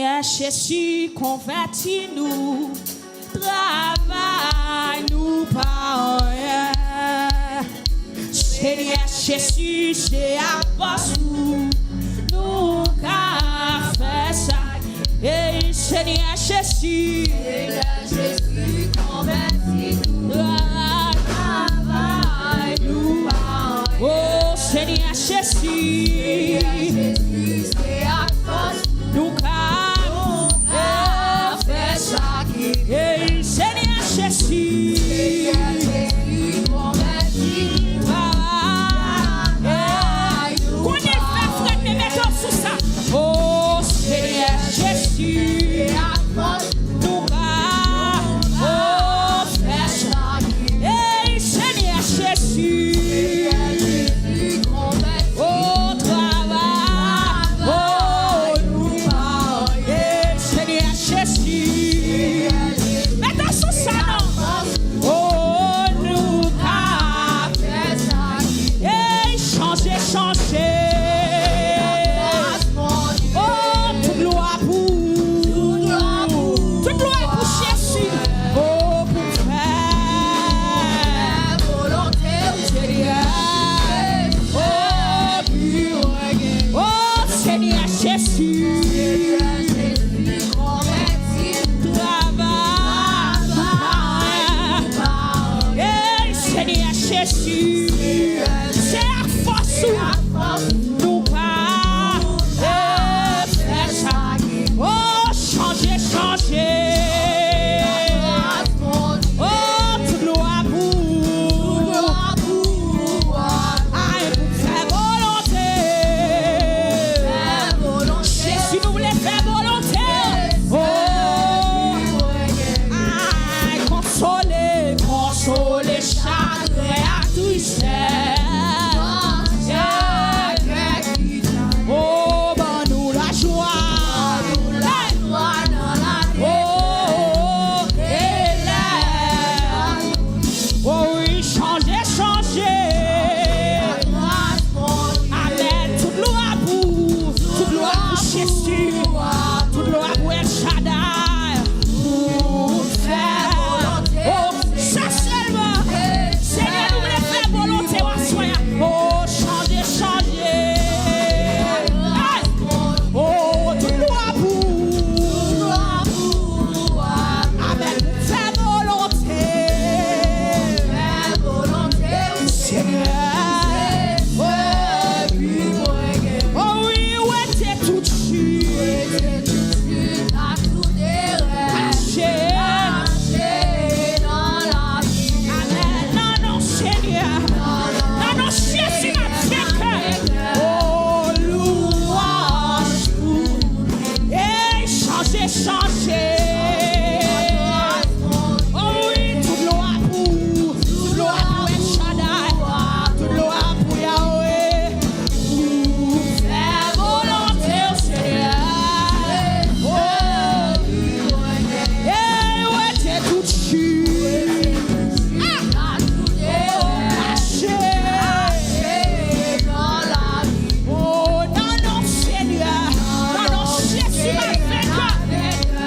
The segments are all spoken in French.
Jésus, convertis-nous, travaille-nous par rien. Seigneur Jésus, c'est à force nous qu'a fait ça. Et Seigneur Jésus, convertis-nous, travaille-nous par rien. Oh Seigneur Jésus, c'est à force nous qu'a fait ça. Et Seigneur Jésus, oh Seigneur Jésus, nous va faire ça. Hey Seigneur Jésus, oh travail, oh nous va. Hey Seigneur Jésus, mettons sous ça non. Oh nous va faire ça. Hey changer, changer.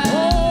Oh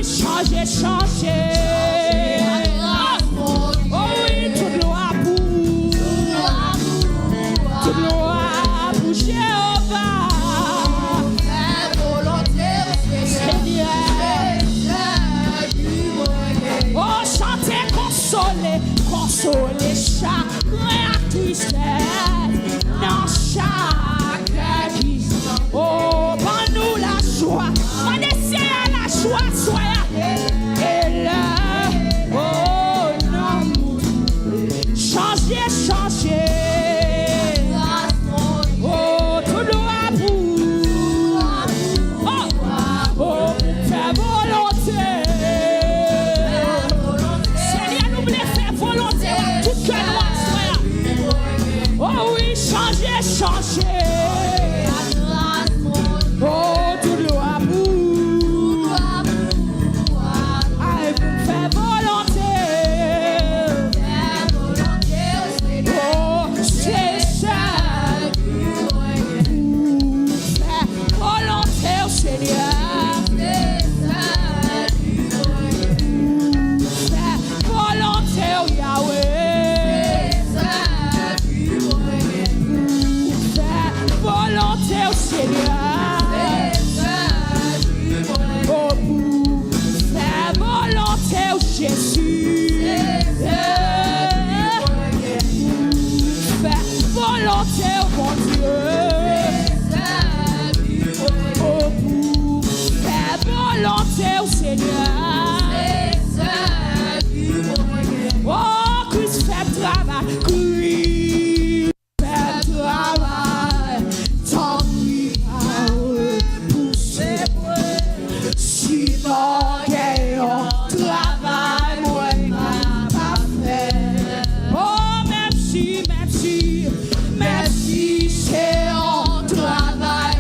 changer, changer. Oh oui, toute loi pour Jéhovah. Oh, chantez, consoler, consoler chacun à tristesse dans chaque vie. Oh, pour nous la joie, on essaie à la joie, soyez et là. Oh non, changez, changez. Oh, tout doit pour. Oh, fais volonté. Seigneur, nous voulons faire volonté. Tout cœur noir, soyez. Oh oui, changez, changez. Oh, tout doit pour. Allez, fais volonté. Oh, c'est ça. Fais volonté au Seigneur. Fais volonté au Yahweh. Fais volonté au Seigneur. Oh, fais volonté au Jésus. Fais volonté au bon Dieu. Oh, fais volonté au Seigneur. Oh, Christ fait travail. Christ fait travail. Tant pis à eux pour ses preuves. Sinon, gagnons travail, moi, pas fait. Oh, même si, c'est un travail.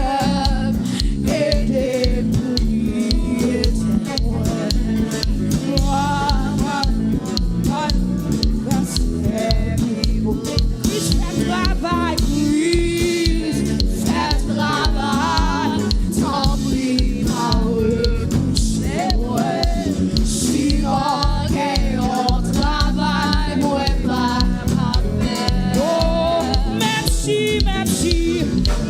Aidez pour lui,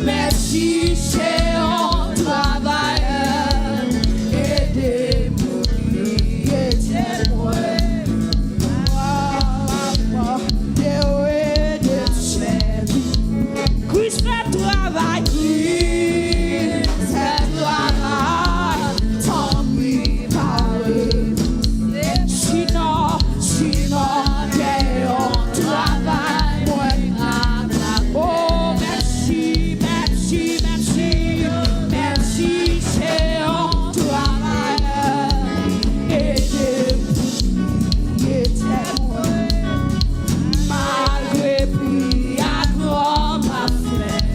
merci, c'est un travailleur. Aidez-moi, aidez-moi. Christ fait travail, Christ fait travail. Tant pis par eux. Sinon, c'est un travail. Oh, merci, c'est un travailleur. Aidez-moi, malgré pluie à grand ma frère,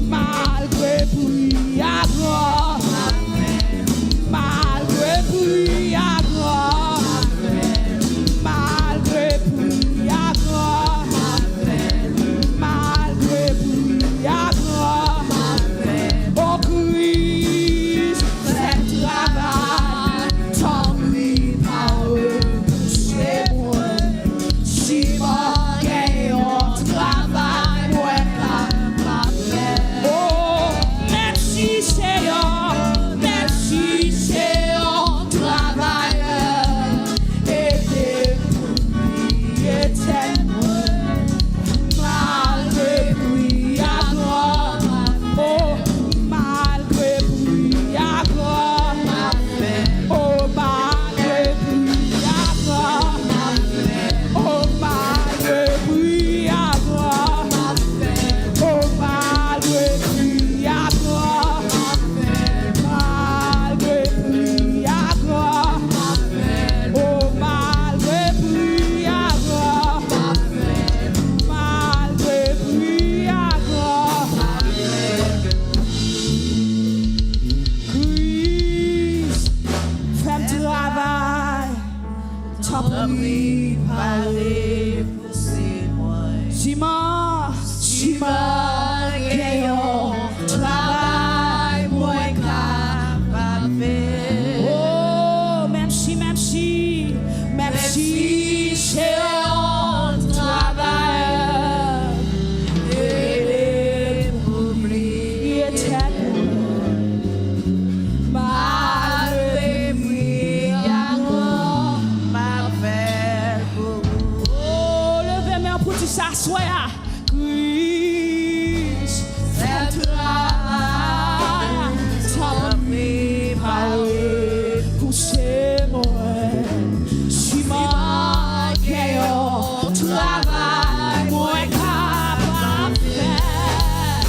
malgré pluie à grand ma frère, malgré pluie à grand ma frère, malgré pluie à grand ma frère, malgré pluie à grand ma frère. Oh Christ, fait travail, tant pis par eux, c'est moi. Si mon gagnant travail, moi pas faire. Oh, merci Seigneur, merci c'est un travailleur. Aidez-moi, aidez-moi. Malgré pluie à grand, oh, malgré pluie à grand, oh, malgré pluie à grand, oh, malgré pluie à grand, oh, malgré pluie à grand, malgré pluie à grand, oh, malgré pluie à grand, malgré pluie à grand. Christ, fais travail, tant pis parler pour ses moyens. Si mon gagnant travail, moi capable. Oh, même si c'est un travail et oublier tellement malgré ma faire oh levez main pour tu s'asseoir Christ c'est toi t'as préparé pour ces moments si manqué au travail moi capable de faire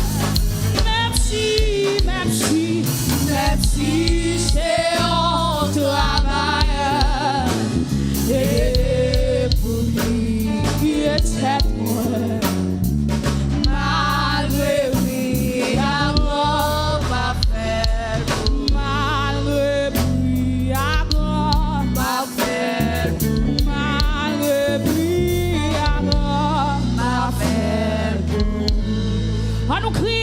même si c'est un travail et pour lui qui était moi malgré lui alors ma faire malgré lui alors ma faire malgré lui alors ma faire à nous crier